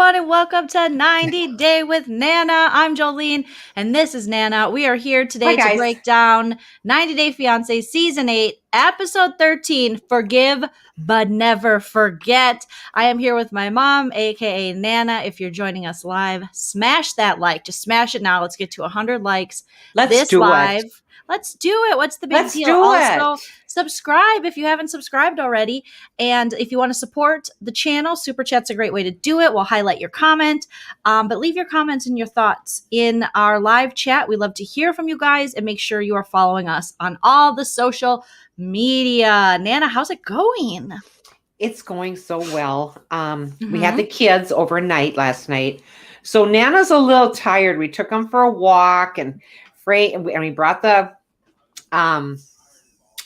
everyone, and welcome to 90 Day with Nana. I'm Joleen, and this is Nana. We are here today to break down 90 Day Fiancé Season 8, Episode 13, Forgive But Never Forget. I am here with my mom, aka Nana. If you're joining us live, smash that like. Just smash it now. Let's get to 100 likes. Let's do live. it. Let's do it. What's the big Let's deal? do Also, it. subscribe if you haven't subscribed already. And if you want to support the channel, Super Chat's a great way to do it. We'll highlight your comment. But leave your comments and your thoughts in our live chat. We love to hear from you guys, and make sure you are following us on all the social media. Nana, how's it going? It's going so well. We had the kids overnight last night. So Nana's a little tired. We took them for a walk, and we brought the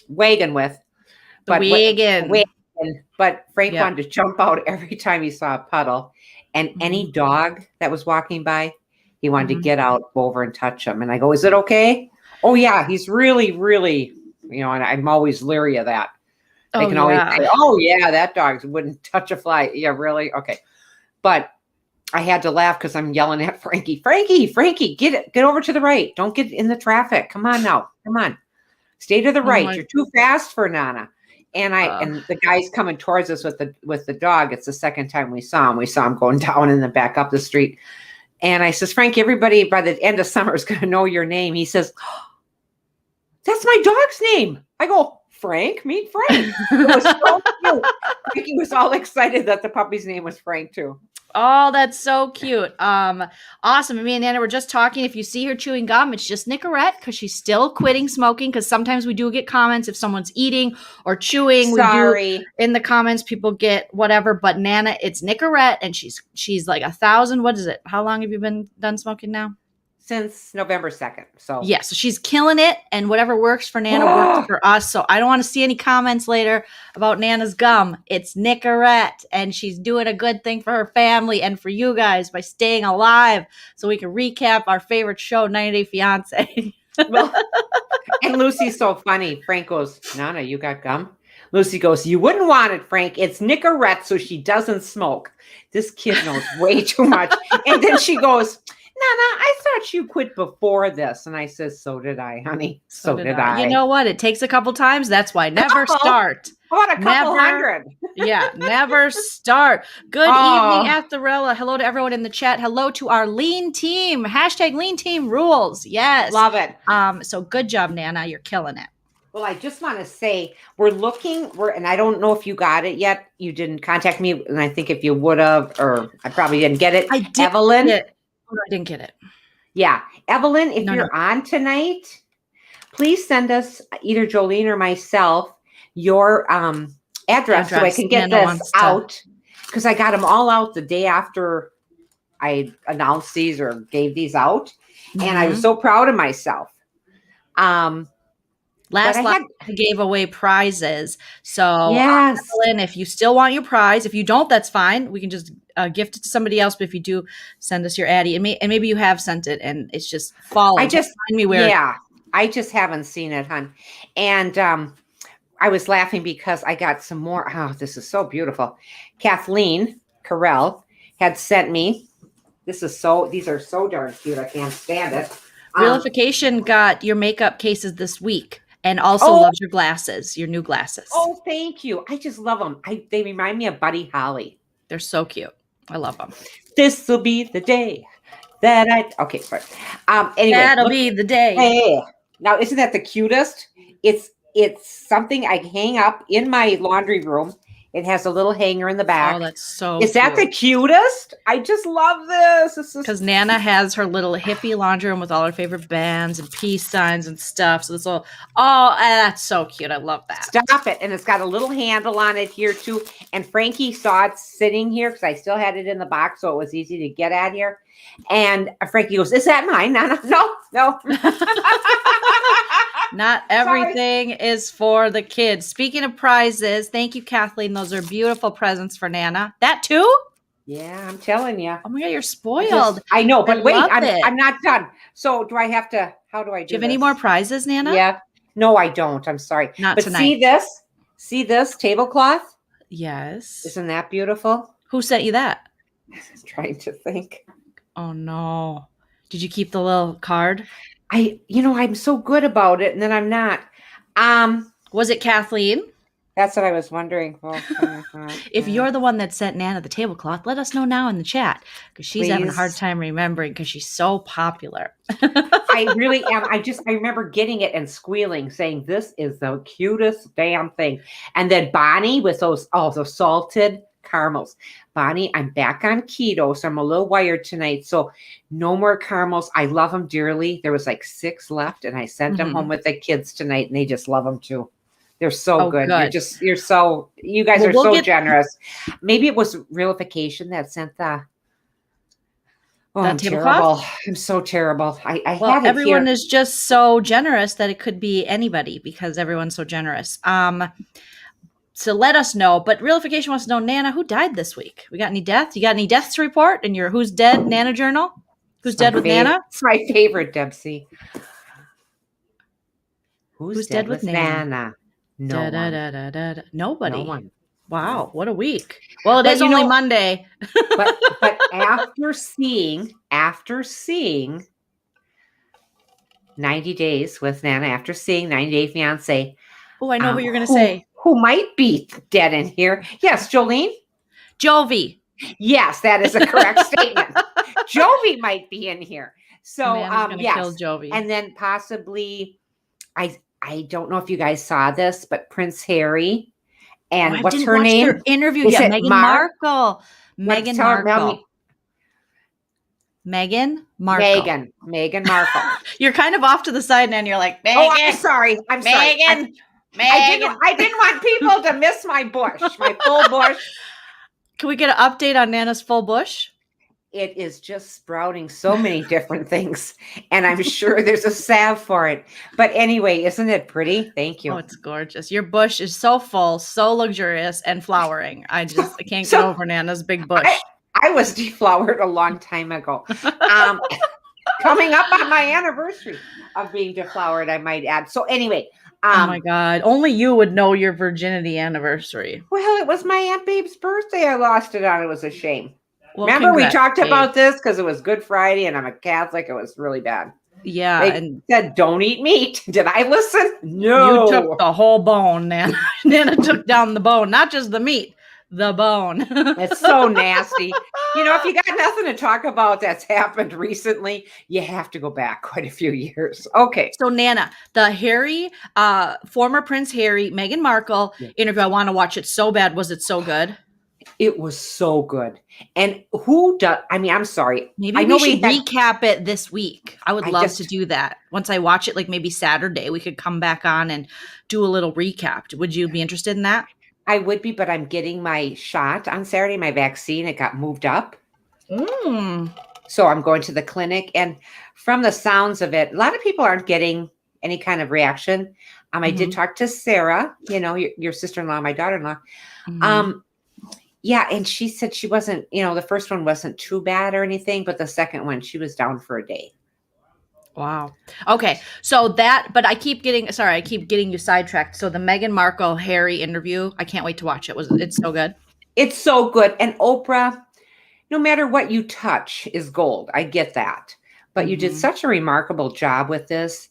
wagon with. But Frank wanted to jump out every time he saw a puddle. And any dog that was walking by, he wanted to get out, go over and touch him. And I go, is it okay? Oh, yeah, he's really, really, and I'm always leery of that. They can always say, oh, yeah, that dog wouldn't touch a fly. Yeah, really? Okay. But I had to laugh because I'm yelling at Frankie, get over to the right. Don't get in the traffic. Come on now. Come on. Stay to the right. You're too fast for Nana. And and the guy's coming towards us with the dog. It's the second time we saw him. We saw him going down and then back up the street. And I says, Frank, everybody by the end of summer is going to know your name. He says, that's my dog's name. I go, Frank, meet Frank. It was so cute. Frankie was all excited that the puppy's name was Frank too. Oh, that's so cute. Awesome. Me and Nana were just talking. If you see her chewing gum, it's just Nicorette because she's still quitting smoking, because sometimes we do get comments if someone's eating or chewing. Sorry. We do, in the comments, people get whatever, but Nana, it's Nicorette, and she's like 1,000. What is it? How long have you been done smoking now? Since November 2nd. So so she's killing it, and whatever works for Nana works for us. So I don't want to see any comments later about Nana's gum. It's Nicorette, and she's doing a good thing for her family and for you guys by staying alive, so we can recap our favorite show, 90 Day Fiancé. Well, and Lucy's so funny. Frank goes, Nana, you got gum? Lucy goes, you wouldn't want it, Frank. It's Nicorette, so she doesn't smoke. This kid knows way too much. And then she goes, Nana, I thought you quit before this. And I says, so did I, honey. So did I. You know what? It takes a couple times. That's why never start. How about a couple hundred? Never start. Good evening, Atharella. Hello to everyone in the chat. Hello to our lean team. Hashtag lean team rules. Yes. Love it. So good job, Nana. You're killing it. Well, I just want to say and I don't know if you got it yet. You didn't contact me. And I think if you would have, or I probably didn't get it. I did. Evelyn. I didn't get it. Yeah. Evelyn, if you're on tonight, please send us, either Joleen or myself, your address so I can get this out. Because I got them all out the day after I announced these or gave these out. And I was so proud of myself. Last I gave away prizes. So, Evelyn, if you still want your prize, if you don't, that's fine. We can just gift it to somebody else. But if you do, send us your Addy. And maybe you have sent it and it's just falling. I just haven't seen it, hon. And I was laughing because I got some more. Oh, this is so beautiful. Kathleen Correll had sent me. These are so darn cute. I can't stand it. Realification got your makeup cases this week. And also loves your glasses, your new glasses. Oh, thank you. I just love them. They remind me of Buddy Holly. They're so cute. I love them. This will be the day that okay, sorry. Anyway. That'll be the day. Hey. Now, isn't that the cutest? It's something I hang up in my laundry room. It has a little hanger in the back. Oh, that's so Is that the cutest? I just love this. Because Nana has her little hippie laundry room with all her favorite bands and peace signs and stuff. So that's so cute. I love that. Stop it. And it's got a little handle on it here too. And Frankie saw it sitting here because I still had it in the box, so it was easy to get at here. And Frankie goes, is that mine? No. Not everything is for the kids. Speaking of prizes, thank you, Kathleen. Those are beautiful presents for Nana. That too? Yeah, I'm telling you. Oh my God, you're spoiled. I know, but wait, I'm not done. So do I have to, how do I do you have any more prizes, Nana? Yeah. No, I don't. I'm sorry. Not tonight. See this tablecloth? Yes. Isn't that beautiful? Who sent you that? Trying to think. Oh no. Did you keep the little card? I'm so good about it, and then I'm not. Was it Kathleen? That's what I was wondering. If you're the one that sent Nana the tablecloth, let us know now in the chat, because she's having a hard time remembering because she's so popular. I really am. I remember getting it and squealing, saying, "This is the cutest damn thing." And then Bonnie with those salted caramels. Bonnie, I'm back on keto, so I'm a little wired tonight. So no more caramels. I love them dearly. There was like 6 left, and I sent them home with the kids tonight, and they just love them too. They're so good. You guys are so generous. Maybe it was Realification that sent the. Oh, I'm terrible. I'm so terrible. I had it everyone here. is just so generous that it could be anybody because everyone's so generous. So let us know. But Realification wants to know, Nana, who died this week? We got any deaths? You got any deaths to report in your Who's Dead Nana journal? Who's dead with Nana? It's my favorite, Debsy. Who's dead with Nana? Nobody. No one. Wow, what a week. Well, it is only Monday. but after seeing 90 Days with Nana, after seeing 90 Day Fiancé. Oh, I know who you're going to say. Who might be dead in here. Yes, Joleen? Jovi. Yes, that is a correct statement. Jovi might be in here. So, yes. Kill Jovi. And then possibly, I don't know if you guys saw this, but Prince Harry and what's her name? Their interview yet. Meghan Markle. Meghan Markle. Meghan Markle. Meghan Markle. You're kind of off to the side, and you're like, Meghan. Oh, I'm sorry. Megan. I didn't want people to miss my bush, my full bush. Can we get an update on Nana's full bush? It is just sprouting so many different things, and I'm sure there's a salve for it. But anyway, isn't it pretty? Thank you. Oh, it's gorgeous. Your bush is so full, so luxurious, and flowering. I can't get over Nana's big bush. I was deflowered a long time ago. Coming up on my anniversary of being deflowered, I might add. So anyway. Oh my God. Only you would know your virginity anniversary. Well, it was my Aunt Babe's birthday. I lost it on. It was a shame. Well, remember we talked about this because it was Good Friday and I'm a Catholic. It was really bad. Yeah. They said, don't eat meat. Did I listen? No. You took the whole bone, Nana. Nana took down the bone, not just the meat, the bone. It's so nasty. If you got nothing to talk about that's happened recently, you have to go back quite a few years. Okay. So Nana, the Harry, former Prince Harry, Meghan Markle interview, I want to watch it so bad. Was it so good? It was so good. And I'm sorry. Maybe we should recap it this week. I would love to do that. Once I watch it, like maybe Saturday, we could come back on and do a little recap. Would you be interested in that? I would be, but I'm getting my shot on Saturday, my vaccine. It got moved up. So I'm going to the clinic. And from the sounds of it, a lot of people aren't getting any kind of reaction. I did talk to Sarah, your sister-in-law, my daughter-in-law. Yeah, and she said she wasn't, the first one wasn't too bad or anything, but the second one, she was down for a day. Wow. Okay. So but I keep getting you sidetracked. So the Meghan Markle Harry interview, I can't wait to watch it. It's so good. It's so good. And Oprah, no matter what you touch is gold. I get that. But you did such a remarkable job with this.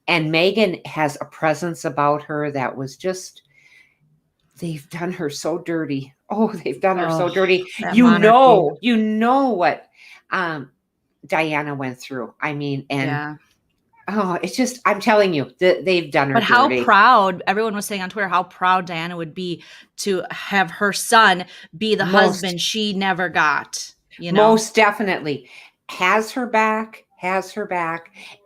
And Meghan has a presence about her that was just, they've done her so dirty. Oh, they've done her so dirty. You know what Diana went through. It's just, I'm telling you, they've done her dirty. But how proud, everyone was saying on Twitter, how proud Diana would be to have her son be the husband she never got. Most definitely. Has her back,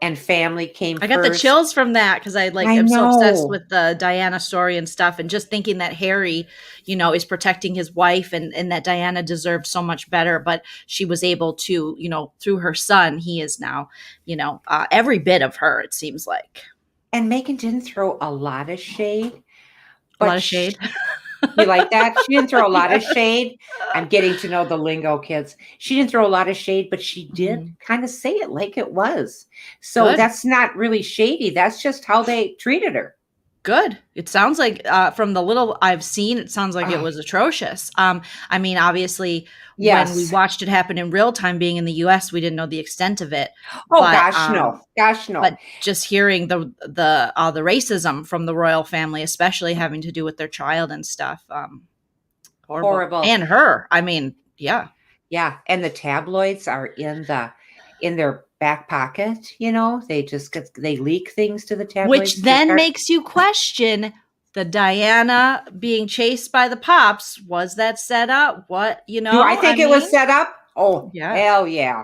and family came first. I got the chills from that because I'm so obsessed with the Diana story and stuff, and just thinking that Harry, is protecting his wife and that Diana deserved so much better, but she was able to, through her son, he is now, every bit of her, it seems like. And Meghan didn't throw a lot of shade. You like that? She didn't throw a lot of shade. I'm getting to know the lingo, kids. She didn't throw a lot of shade, but she did kind of say it like it was. So that's not really shady. That's just how they treated her. good. It sounds like from the little I've seen, it sounds like it was atrocious. I mean, obviously, when we watched it happen in real time, being in the U.S., we didn't know the extent of it. Oh, but, gosh, no. But just hearing the racism from the royal family, especially having to do with their child and stuff, horrible. And her. I mean, yeah. And the tabloids are in their back pocket, they leak things to the tabloids. Which then makes you question the Diana being chased by the Pops. Was that set up? What, Do I think it was set up? Oh, yeah. Hell yeah.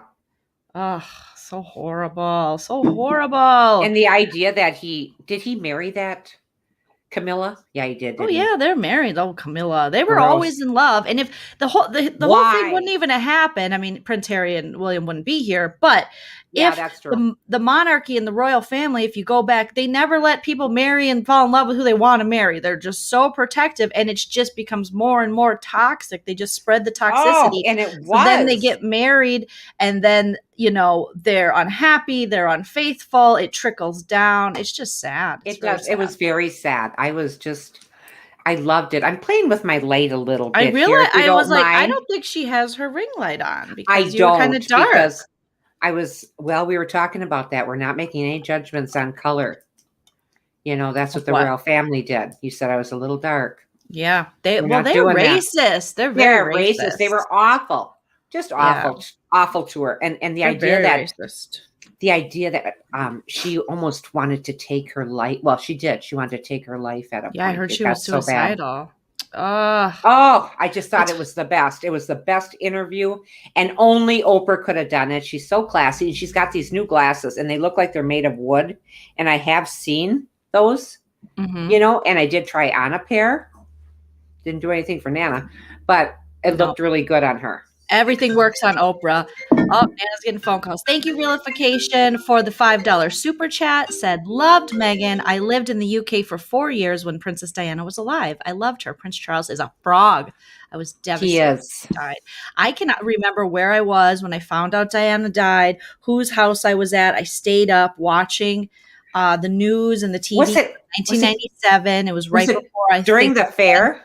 Oh, so horrible. So horrible. And the idea that did he marry that Camilla? Yeah, he did. Yeah, they're married. Oh, Camilla. They were always in love. And if the whole thing wouldn't even have happened, I mean, Prince Harry and William wouldn't be here. But if that's true. The monarchy and the royal family, if you go back, they never let people marry and fall in love with who they want to marry. They're just so protective, and it just becomes more and more toxic. They just spread the toxicity. And it was. So then they get married, and then, they're unhappy, they're unfaithful. It trickles down. It's just sad. It does. Sad. It was very sad. I loved it. I'm playing with my light a little bit. I realized I was like, I don't think she has her ring light on because you're kind of dark. Because we were talking about that. We're not making any judgments on color. That's what the royal family did. You said I was a little dark. Yeah. They're racist. They're very racist. They were awful. Just awful. Yeah. Awful to her. And the idea that racist. The idea that she almost wanted to take her life. Well, she did. She wanted to take her life at a point. Yeah, I heard she was suicidal. I just thought it was the best. It was the best interview, and only Oprah could have done it. She's so classy. She's got these new glasses, and they look like they're made of wood. And I have seen those, and I did try on a pair. Didn't do anything for Nana, but it looked really good on her. Everything works on Oprah. Oh, Nana's getting phone calls. Thank you, Realification, for the $5 super chat. Said, loved Meghan. I lived in the UK for 4 years when Princess Diana was alive. I loved her. Prince Charles is a frog. I was devastated. He is. Died. I cannot remember where I was when I found out Diana died, whose house I was at. I stayed up watching the news and the TV. Was it 1997? It was right before during the fair.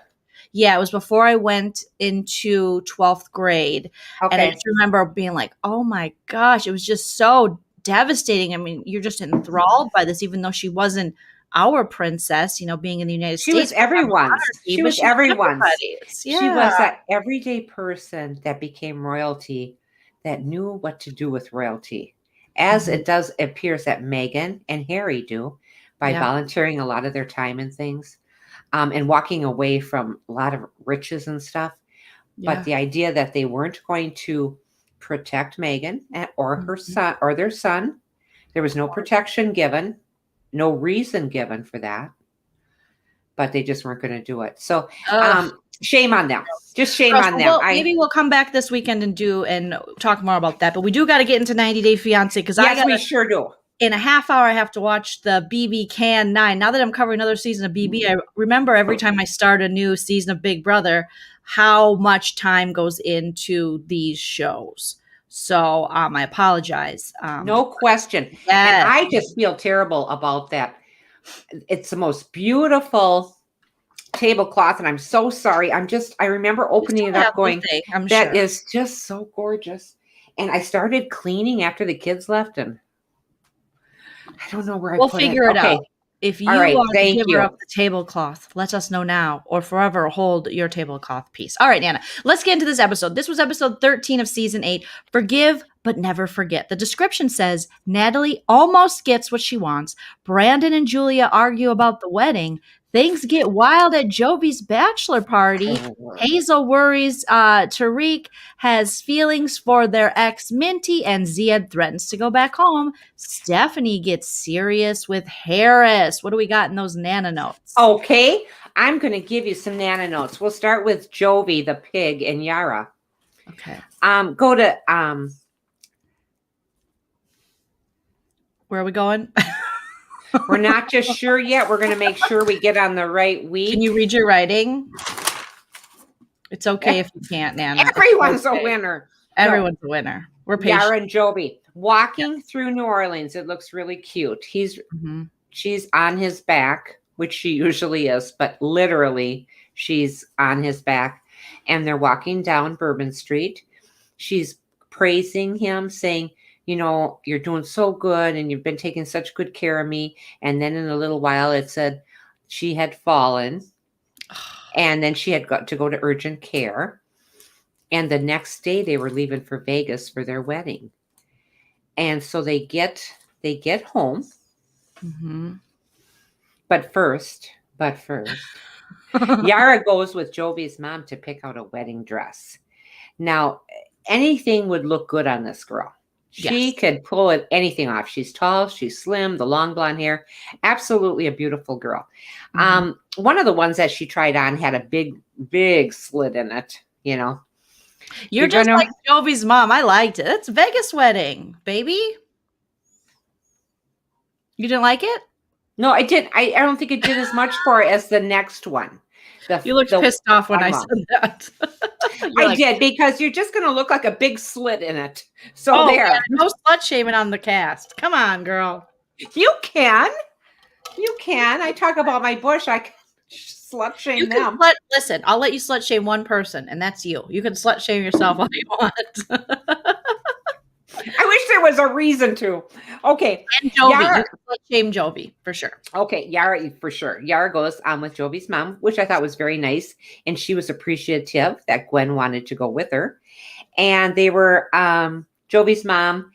Yeah, it was before I went into 12th grade. Okay. And I just remember being like, oh my gosh, it was just so devastating. I mean, you're just enthralled by this, even though she wasn't our princess, being in the United States. She was everyone's. She was everyone's. Yeah. She was that everyday person that became royalty, that knew what to do with royalty. As it appears that Meghan and Harry do by volunteering a lot of their time and things. And walking away from a lot of riches and stuff. Yeah. But the idea that they weren't going to protect Meghan or her son or their son, there was no protection given, no reason given for that. But they just weren't going to do it. So shame on them. Just shame on them. Maybe we'll come back this weekend and talk more about that. But we do got to get into 90 Day Fiancé because we sure do. In a half hour, I have to watch the BB Can 9. Now that I'm covering another season of BB, I remember every time I start a new season of Big Brother, how much time goes into these shows. So I apologize. No question. Yes. And I just feel terrible about that. It's the most beautiful tablecloth, and I'm so sorry. I remember opening it up going, that is just so gorgeous. And I started cleaning after the kids left, and I don't know where I put it. We'll figure it out. If you want to give her up the tablecloth, let us know now or forever hold your tablecloth piece. All right, Nana, let's get into this episode. This was episode 13 of season 8. Forgive, but never forget. The description says Natalie almost gets what she wants. Brandon and Julia argue about the wedding. Things get wild at Jovi's bachelor party. Hazel worries Tarik has feelings for their ex Minty, and Ziad threatens to go back home. Stephanie gets serious with Harris. What do we got in those Nana notes? Okay, I'm going to give you some Nana notes. We'll start with Jovi, the pig, and Yara. Okay. Go to where are we going? We're not just sure yet. We're going to make sure we get on the right week. Can you read your writing? It's okay if you can't, Nana. Everyone's a winner. Everyone's a winner. We're patient. Yara and Jovi walking through New Orleans. It looks really cute. She's on his back which she usually is, but literally she's on his back. And they're walking down Bourbon Street. She's praising him, saying, you know, you're doing so good and you've been taking such good care of me. And then in a little while it said she had fallen and then she had got to go to urgent care. And the next day they were leaving for Vegas for their wedding. And so they get home. Mm-hmm. But first, Yara goes with Jovi's mom to pick out a wedding dress. Now, anything would look good on this girl. She could pull anything off. She's tall, she's slim, the long blonde hair. Absolutely a beautiful girl. Mm-hmm. One of the ones that she tried on had a big slit in it, you know. You're just like Jovi's mom. I liked it. It's Vegas wedding, baby. You didn't like it? No, I did. I don't think it did as much for her as the next one. You looked pissed off when I said that. I did, because you're just going to look like a big slit in it. So there. Yeah, no slut shaming on the cast. Come on, girl. You can. I talk about my bush. I can slut shame them. Listen, I'll let you slut shame one person, and that's you. You can slut shame yourself all you want. I wish there was a reason to. Okay. And Jovi. You can slut shame Jovi, for sure. Okay. Yara, for sure. Yara goes on with Jovi's mom, which I thought was very nice. And she was appreciative that Gwen wanted to go with her. And they were, Jovi's mom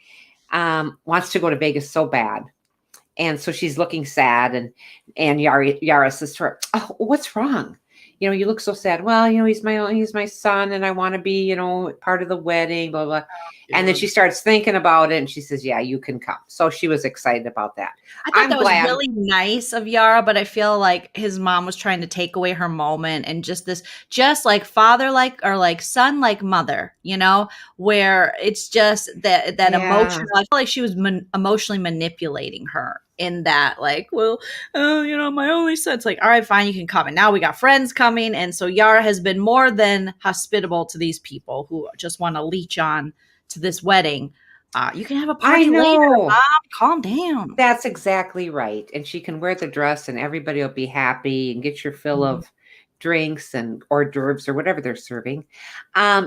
wants to go to Vegas so bad. And so she's looking sad. And Yara says to her, "Oh, what's wrong? You know, you look so sad." "Well, you know, he's my son and I want to be, you know, part of the wedding, blah, blah." And then she starts thinking about it and she says, "Yeah, you can come." So she was excited about that. I thought that was really nice of Yara, but I feel like his mom was trying to take away her moment and just like father, like, or like son, like mother, you know, where it's just that emotional. I feel like she was emotionally manipulating her in that, like, well, you know, my only son. It's like, all right, fine, you can come. And now we got friends coming. And so Yara has been more than hospitable to these people who just want to leech on to this wedding. You can have a party later, Mom. Calm down. That's exactly right. And she can wear the dress and everybody will be happy and get your fill of drinks and hors d'oeuvres or whatever they're serving.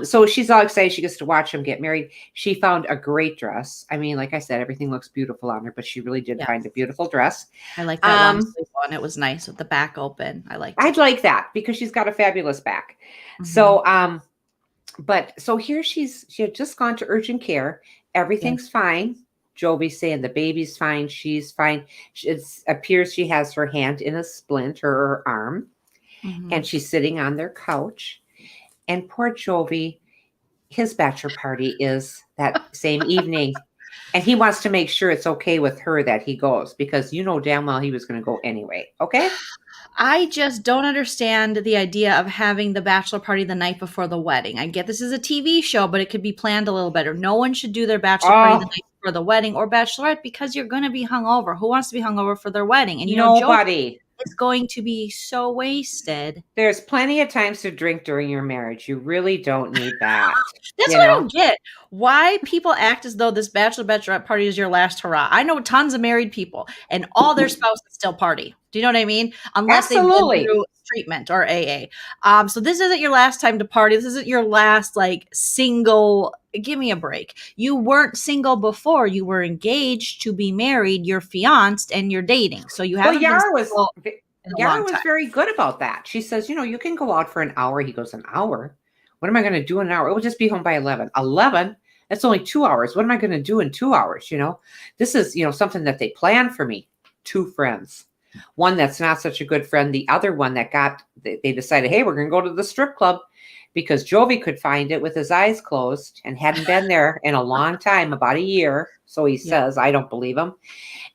So she's all excited. She gets to watch them get married. She found a great dress. I mean, like I said, everything looks beautiful on her, but she really did find a beautiful dress. I like that long sleeve one. It was nice with the back open. I'd like that because she's got a fabulous back. Mm-hmm. So, so here she had just gone to urgent care. Everything's fine. Jovi's saying the baby's fine. She's fine. It appears she has her hand in a splint or her arm. Mm-hmm. And she's sitting on their couch. And poor Jovi, his bachelor party is that same evening. And he wants to make sure it's okay with her that he goes, because you know damn well he was going to go anyway. Okay? I just don't understand the idea of having the bachelor party the night before the wedding. I get this is a TV show, but it could be planned a little better. No one should do their bachelor party the night before the wedding or bachelorette, because you're going to be hungover. Who wants to be hungover for their wedding? And you know, nobody is going to be so wasted. There's plenty of times to drink during your marriage. You really don't need that. That's what I don't get. Why people act as though this bachelorette party is your last hurrah. I know tons of married people and all their spouses still party. Do you know what I mean? Unless they've been through treatment or AA. So this isn't your last time to party. This isn't your last like single. Give me a break. You weren't single before. You were engaged to be married. You're fianced and you're dating. So you haven't. Yara was very good about that. She says, you know, you can go out for an hour. He goes, an hour? What am I going to do in an hour? It will just be home by 11. 11? That's only 2 hours. What am I going to do in 2 hours? You know, this is, you know, something that they planned for me. 2 friends. One that's not such a good friend. The other one that they decided, hey, we're going to go to the strip club because Jovi could find it with his eyes closed and hadn't been there in a long time, about a year. So he says, I don't believe him.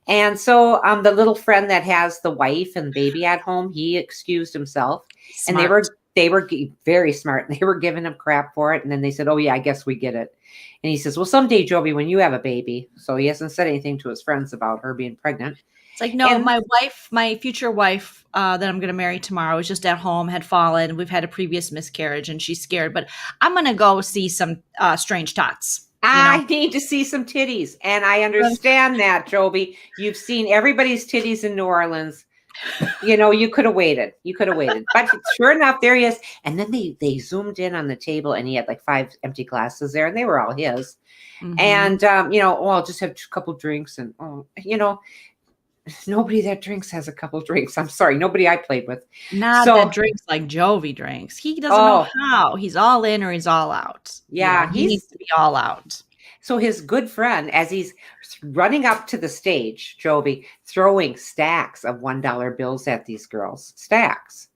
And so the little friend that has the wife and baby at home, he excused himself. Smart. And they were very smart. They were giving him crap for it. And then they said, oh, yeah, I guess we get it. And he says, well, someday, Jovi, when you have a baby. So he hasn't said anything to his friends about her being pregnant. It's like, no, my future wife that I'm going to marry tomorrow is just at home, had fallen. We've had a previous miscarriage and she's scared. But I'm going to go see some strange tots. I need to see some titties. And I understand that, Jovi. You've seen everybody's titties in New Orleans. You could have waited. But sure enough, there he is. And then they zoomed in on the table, and he had like 5 empty glasses there, and they were all his. Mm-hmm. And, I'll just have a couple drinks. And, nobody that drinks has a couple drinks. I'm sorry. Nobody I played with. Not that drinks like Jovi drinks. He doesn't know how. He's all in or he's all out. Yeah. He needs to be all out. So his good friend, as he's running up to the stage, Jovi, throwing stacks of $1 bills at these girls. Stacks.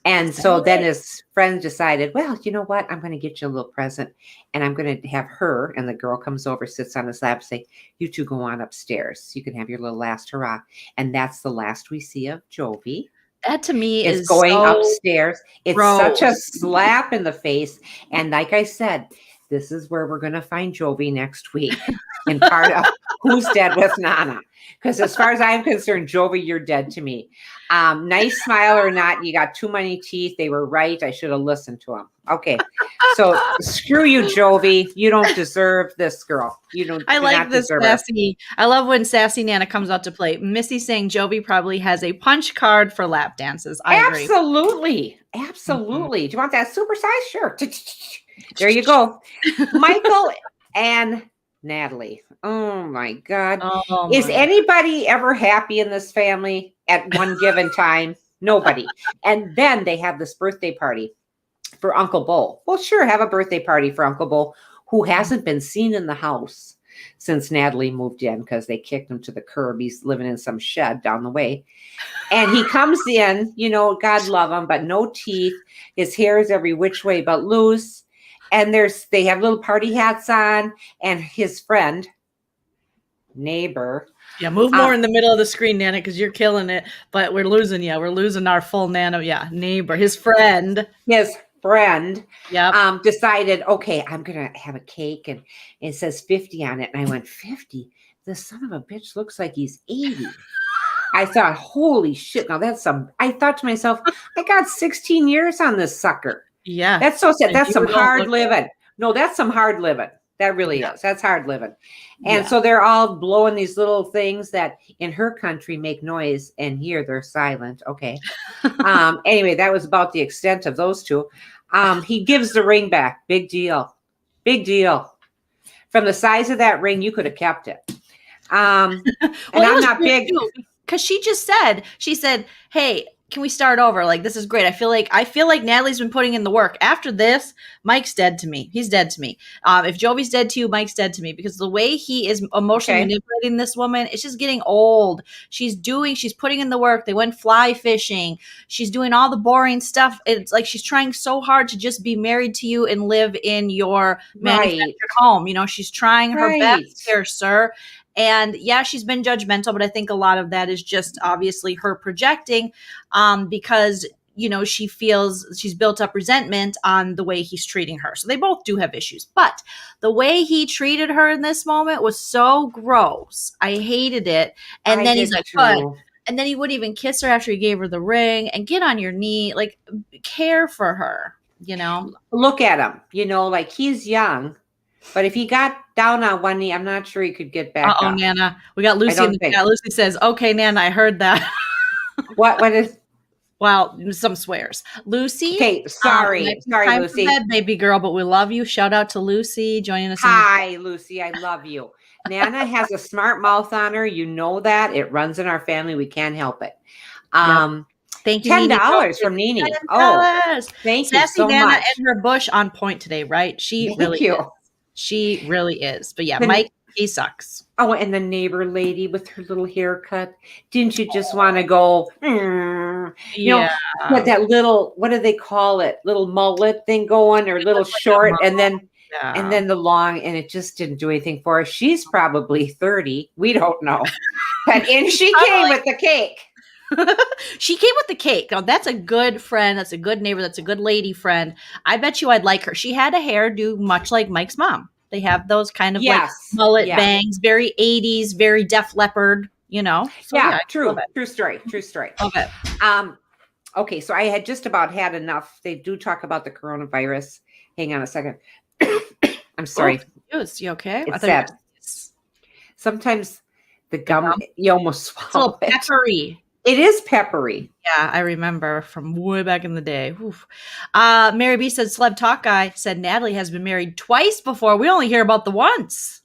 And so then his friend decided, well, you know what? I'm going to get you a little present, and I'm going to have her, and the girl comes over, sits on his lap, say, you two go on upstairs. You can have your little last hurrah. And that's the last we see of Jovi. That to me is going so upstairs. It's gross. Such a slap in the face. And like I said, this is where we're going to find Jovi next week in part of Who's Dead with Nana. Because as far as I'm concerned, Jovi, you're dead to me. Nice smile or not, you got too many teeth. They were right. I should have listened to them. Okay. So screw you, Jovi. You don't deserve this girl. You don't. I like this sassy. I love when sassy Nana comes out to play. Missy saying Jovi probably has a punch card for lap dances. I agree. Absolutely. Mm-hmm. Do you want that supersized? Sure. There you go. Michael and Natalie. Oh my God. Is anybody ever happy in this family at one given time? Nobody. And then they have this birthday party for Uncle Bo. Well, sure, have a birthday party for Uncle Bo, who hasn't been seen in the house since Natalie moved in because they kicked him to the curb. He's living in some shed down the way. And he comes in, God love him, but no teeth. His hair is every which way but loose. And they have little party hats on, and his neighbor. Yeah, move more in the middle of the screen, Nana, because you're killing it. But we're losing you. We're losing our full Nana. Yeah, neighbor, his friend. Yep. Decided, okay, I'm going to have a cake, and it says 50 on it. And I went, 50? The son of a bitch looks like he's 80. I thought, holy shit. Now I thought to myself, I got 16 years on this sucker. Yeah. That's so sad. That's some hard living. No, that's some hard living. That really is. That's hard living. And so they're all blowing these little things that in her country make noise, and here they're silent. Okay. Anyway, that was about the extent of those two. He gives the ring back. Big deal. Big deal. From the size of that ring, you could have kept it. And I'm not big. Because she said, hey, can we start over? Like, this is great. I feel like Natalie's been putting in the work. After this, Mike's dead to me. He's dead to me. If Jovi's dead to you, Mike's dead to me, because the way he is emotionally manipulating this woman, it's just getting old. She's putting in the work. They went fly fishing. She's doing all the boring stuff. It's like she's trying so hard to just be married to you and live in your manufactured home. She's trying her best here, sir. And yeah, she's been judgmental, but I think a lot of that is just obviously her projecting, because, she feels she's built up resentment on the way he's treating her. So they both do have issues, but the way he treated her in this moment was so gross. I hated it. And then he's like, "Good." And then he wouldn't even kiss her after he gave her the ring, and get on your knee, like, care for her, Look at him, like, he's young. But if he got down on one knee, I'm not sure he could get back up. Nana. We got Lucy in the chat. Lucy says, okay, Nana, I heard that. What is? Well, some swears. Lucy. Okay, sorry, Lucy. Bed, baby girl, but we love you. Shout out to Lucy joining us. Hi, Lucy. I love you. Nana has a smart mouth on her. You know that. It runs in our family. We can't help it. Thank you. $10 from Nene. Oh, thank you so Nana much. And her bush on point today, right? Thank you. She really is. But yeah, Mike, he sucks. Oh, and the neighbor lady with her little haircut. Didn't you just want to go, that little, what do they call it? Little mullet thing going, or little short, and then the long, and it just didn't do anything for her. She's probably 30. We don't know. And she came with the cake. She came with the cake. Now, that's a good friend. That's a good neighbor. That's a good lady friend. I bet you I'd like her. She had a hairdo much like Mike's mom. They have those kind of like mullet bangs, very 80s, very Def Leppard, So, true story. Okay. Okay, so I had just about had enough. They do talk about the coronavirus. Hang on a second. I'm sorry. You okay? It's sad. Sometimes the gum, you almost swallow it. Peppery. It is peppery. Yeah, I remember from way back in the day. Mary B said, Celeb Talk Guy said Natalie has been married twice before. We only hear about the once.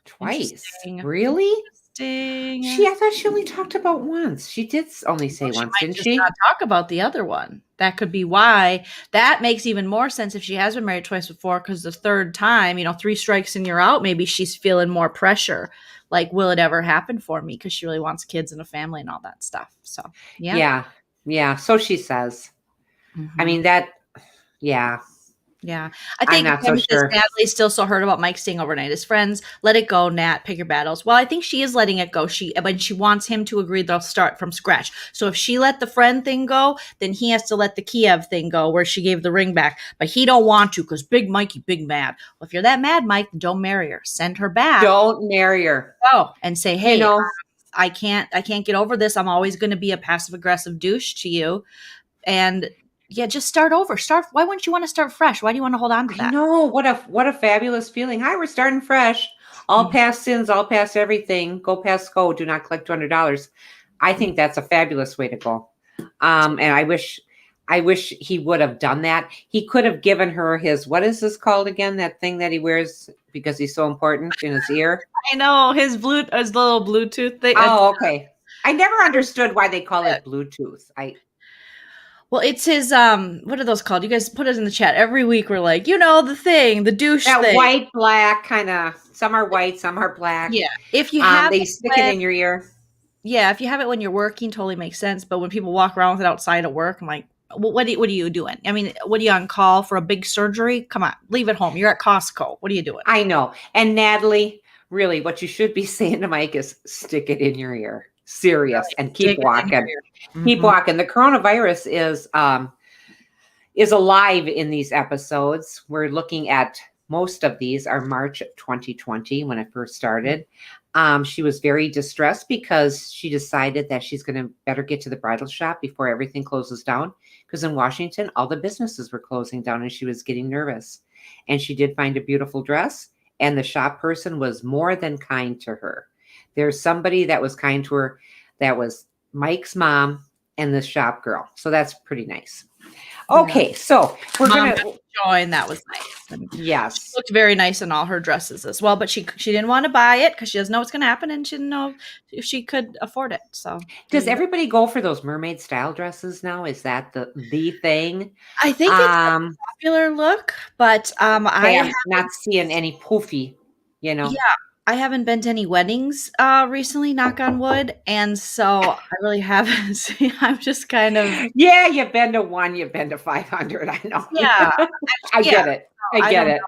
Twice? Really? Interesting. I thought she only talked about once. She did only say once, didn't she? Not talk about the other one. That could be why. That makes even more sense if she has been married twice before, because the third time, 3 strikes and you're out, maybe she's feeling more pressure. Like, will it ever happen for me? Because she really wants kids and a family and all that stuff. So, yeah. Yeah. So she says. I mean, yeah. Yeah. I think I'm not so sure. Natalie's still so hurt about Mike staying overnight. His friends, let it go, Nat, pick your battles. Well, I think she is letting it go. When she wants him to agree, they'll start from scratch. So if she let the friend thing go, then he has to let the Kiev thing go, where she gave the ring back. But he don't want to, because big Mikey, big mad. Well, if you're that mad, Mike, don't marry her. Send her back. Don't marry her. Oh, and say, hey, I can't get over this. I'm always going to be a passive aggressive douche to you. And just start over. Why wouldn't you want to start fresh? Why do you want to hold on to that? I know. What a fabulous feeling. Hi, we're starting fresh. All past sins, all past everything. Go past go. Do not collect $200. I think that's a fabulous way to go. And I wish he would have done that. He could have given her his, what is this called again? That thing that he wears because he's so important in his ear. I know, his little Bluetooth thing. Oh, okay. I never understood why they call it Bluetooth. Well, it's his, what are those called? You guys put us in the chat. Every week we're like, the thing, the douche thing. That white, black kind of, some are white, some are black. Yeah. If you have they stick it in your ear. Yeah, if you have it when you're working, totally makes sense. But when people walk around with it outside of work, I'm like, what are you doing? I mean, what are you on call for a big surgery? Come on, leave it home. You're at Costco. What are you doing? I know. And Natalie, really, what you should be saying to Mike is stick it in your ear. Serious. And keep walking. Keep walking. The coronavirus is alive in these episodes. We're looking at most of these are March of 2020 when it first started. She was very distressed because she decided that she's going to better get to the bridal shop before everything closes down. Because in Washington, all the businesses were closing down and she was getting nervous. And she did find a beautiful dress. And the shop person was more than kind to her. There's somebody that was kind to her. That was Mike's mom and the shop girl. So that's pretty nice. Okay, so we're going to join. That was nice. Yes. She looked very nice in all her dresses as well, but she didn't want to buy it because she doesn't know what's going to happen and she didn't know if she could afford it. So does everybody go for those mermaid style dresses now? Is that the thing? I think it's a popular look, but I am not seeing any poofy, Yeah. I haven't been to any weddings recently, knock on wood. And so I really haven't seen, I'm just kind of. Yeah, you've been to one, you've been to 500. I know. Yeah. I get it. I get it.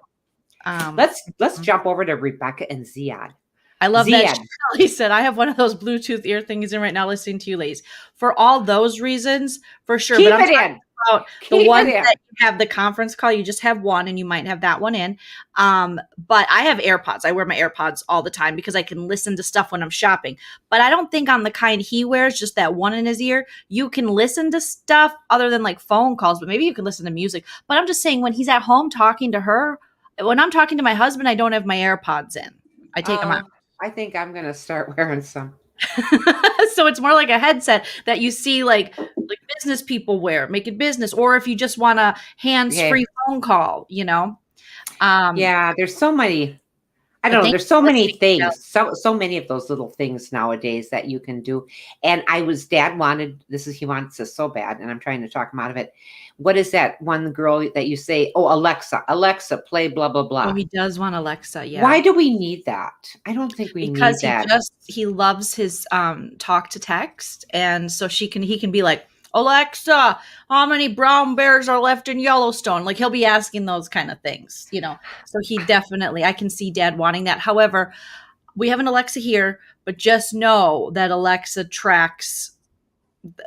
Let's Mm-hmm. jump over to Rebecca and Ziad. I love that. She said, I have one of those Bluetooth ear things in right now listening to you ladies. For all those reasons, for sure. Keep it in. About the one that you have the conference call, you just have one and you might have that one in. But I have AirPods. I wear my AirPods all the time because I can listen to stuff when I'm shopping. But I don't think on the kind he wears, just that one in his ear, you can listen to stuff other than like phone calls, but maybe you can listen to music. But I'm just saying when he's at home talking to her, when I'm talking to my husband, I don't have my AirPods in. I take them out. I think I'm going to start wearing some. So it's more like a headset that you see like business people wear, make it business, or if you just want a hands-free phone call, Yeah, there's so many. I don't know. There's so many things, so many of those little things nowadays that you can do. And Dad wanted, he wants this so bad, and I'm trying to talk him out of it. What is that one girl that you say, oh, Alexa, play blah, blah, blah. Oh, he does want Alexa, yeah. Why do we need that? I don't think we need that. Because he loves his talk to text. And so he can be like, Alexa, how many brown bears are left in Yellowstone? Like he'll be asking those kind of things, So he definitely, I can see Dad wanting that. However, we have an Alexa here, but just know that Alexa tracks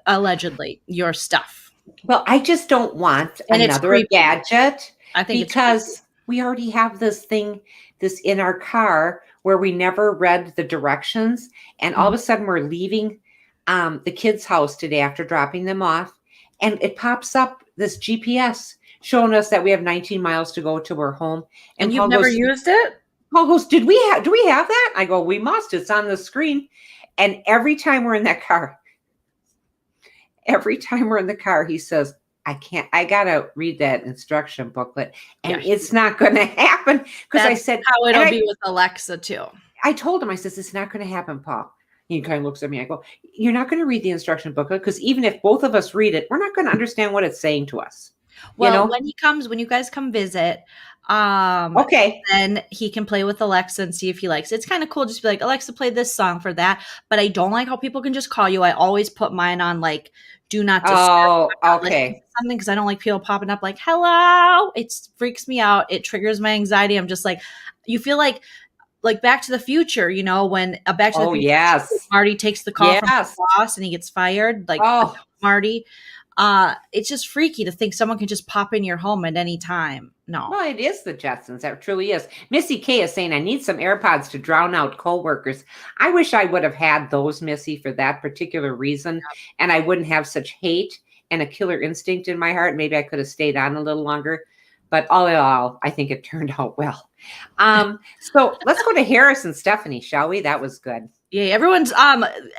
allegedly your stuff. Well, I just don't want another gadget. I think because we already have this in our car where we never read the directions, and all of a sudden we're leaving the kids' house today after dropping them off, and it pops up this GPS showing us that we have 19 miles to go to our home. And you've never used it? Paul goes, do we have that? I go, we must. It's on the screen. And every time we're in that car, every time we're in the car, he says, I gotta read that instruction booklet, and it's not going to happen. Because I said, how it'll be with Alexa too. I told him, I says, it's not going to happen, Paul. He kind of looks at me. I go, you're not going to read the instruction booklet, because even if both of us read it, we're not going to understand what it's saying to us. Well, when you guys come visit, then he can play with Alexa and see if he likes it. It's kind of cool. Just be like, Alexa, play this song for that. But I don't like how people can just call you. I always put mine on like do not disturb. Oh, okay. Something, because I don't like people popping up like hello. It freaks me out. It triggers my anxiety. I'm just like, you feel like Back to the Future, you know, when Back to the Future, yes, Marty takes the call from the boss and he gets fired. Like Marty. It's just freaky to think someone can just pop in your home at any time. No. Well, it is the Jetsons. That truly is. Missy K is saying, I need some AirPods to drown out coworkers. I wish I would have had those, Missy, for that particular reason. And I wouldn't have such hate and a killer instinct in my heart. Maybe I could have stayed on a little longer. But all in all, I think it turned out well. So let's go to Harris and Stephanie, shall we? That was good. Yeah, everyone's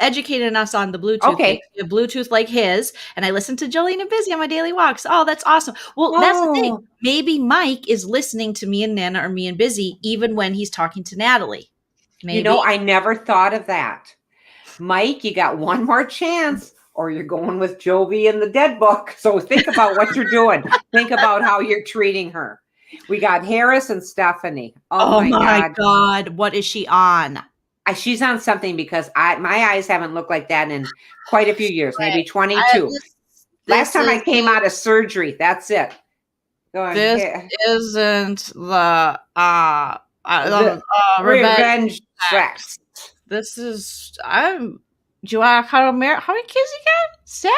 educating us on the Bluetooth. Okay. Bluetooth like his. And I listen to Joleen and Busy on my daily walks. Oh, that's awesome. Well, that's the thing. Maybe Mike is listening to me and Nana or me and Busy even when he's talking to Natalie. Maybe. You know, I never thought of that. Mike, you got one more chance, or you're going with Jovi in the dead book. So think about what you're doing. Think about how you're treating her. We got Harris and Stephanie. Oh my God. What is she on? She's on something, because my eyes haven't looked like that in quite a few years, maybe 22. Last time I came out of surgery, that's it. Isn't the revenge tracks. This is do you want to come to America? How many kids you got? 7?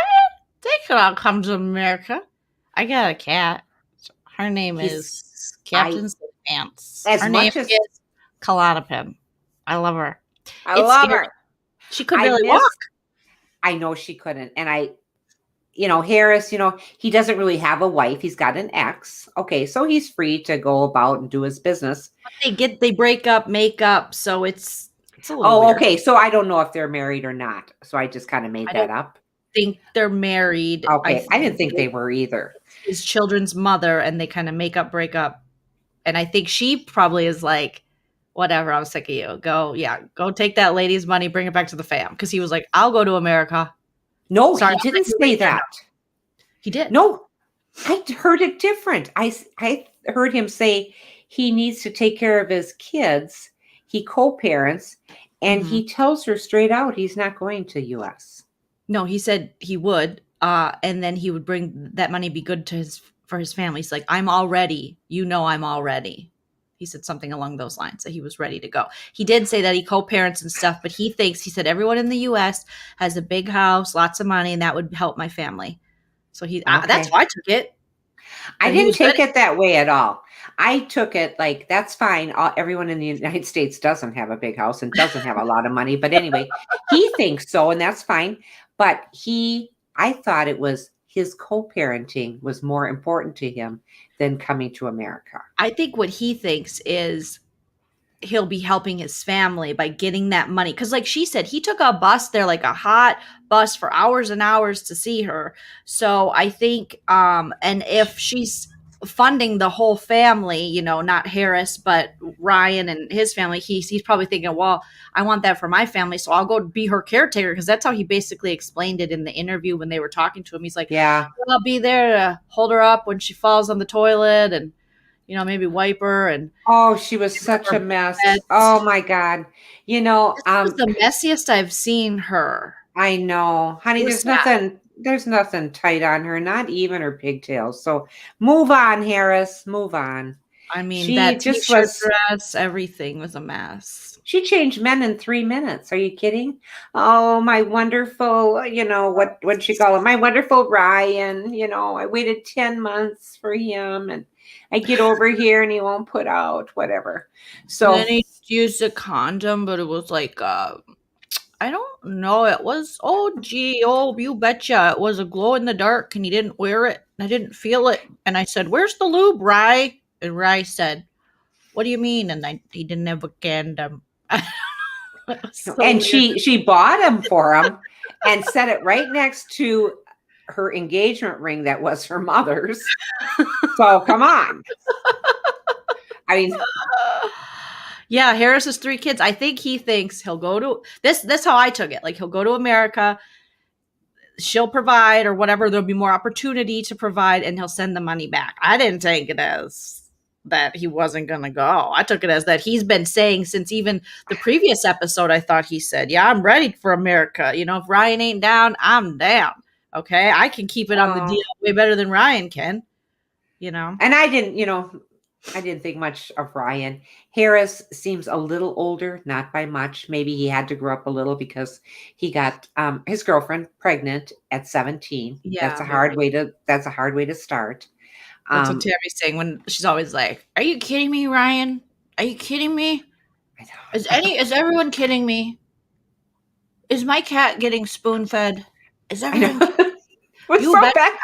They could all come to America. I got a cat. Her name is Captain Pants. Her name is Kalana. I love her. I love her. She could really walk. I know she couldn't. And Harris, he doesn't really have a wife. He's got an ex. Okay, so he's free to go about and do his business. They break up, make up, so it's a little weird. Okay. So I don't know if they're married or not. So I just kind of made that up. Think they're married. Okay. I didn't think they were either. His children's mother, and they kind of make up, break up. And I think she probably is like, whatever, I'm sick of you. Go take that lady's money, bring it back to the fam. Because he was like, I'll go to America. No, he didn't say that. He did. No, I heard it different. I heard him say he needs to take care of his kids. He co-parents, and he tells her straight out he's not going to U.S. No, he said he would, and then he would bring that money, be good for his family. He's like, I'm all ready. I'm all ready. He said something along those lines, that he was ready to go. He did say that he co-parents and stuff, but he said everyone in the U.S. has a big house, lots of money, and that would help my family. So that's why I took it. I didn't take it that way at all. I took it like, that's fine. Everyone in the United States doesn't have a big house and doesn't have a lot of money. But anyway, he thinks so, and that's fine. But I thought it was his co-parenting was more important to him than coming to America. I think what he thinks is he'll be helping his family by getting that money. Because like she said, he took a bus there, like a hot bus for hours and hours to see her. So I think, and if she's funding the whole family, not Harris, but Ryan and his family, he's probably thinking, well, I want that for my family, so I'll go be her caretaker, because that's how he basically explained it in the interview when they were talking to him. He's like, yeah, I'll be there to hold her up when she falls on the toilet and, maybe wipe her. And she was such a mess. Oh my God. This was the messiest I've seen her. I know, honey, there's nothing tight on her, not even her pigtails. So move on, Harris, move on. I mean, that t-shirt dress, everything was a mess. She changed men in 3 minutes. Are you kidding? Oh, my wonderful, what'd she call him? My wonderful Ryan, I waited 10 months for him, and I get over here and he won't put out, whatever. So then he used a condom, but it was like, I don't know. It was, you betcha. It was a glow in the dark, and he didn't wear it. And I didn't feel it. And I said, where's the lube, Rye? And Rye said, what do you mean? And he didn't have a condom. And she bought him for him and set it right next to her engagement ring that was her mother's. So come on. I mean, yeah, Harris's 3 kids. I think he thinks he'll go to this. That's how I took it. Like he'll go to America, she'll provide or whatever. There'll be more opportunity to provide, and he'll send the money back. I didn't take it as that he wasn't going to go. I took it as that he's been saying since even the previous episode. I thought he said, "Yeah, I'm ready for America. You know, if Ryan ain't down, I'm down. Okay, I can keep it on the deal way better than Ryan can." You know, and I didn't think much of Ryan. Harris seems a little older, not by much. Maybe he had to grow up a little because he got his girlfriend pregnant at 17. Yeah, that's a hard way to start. That's what Tammy's saying when she's always like, "Are you kidding me, Ryan? Are you kidding me? Is everyone kidding me? Is my cat getting spoon fed? Is everyone? What's so bad?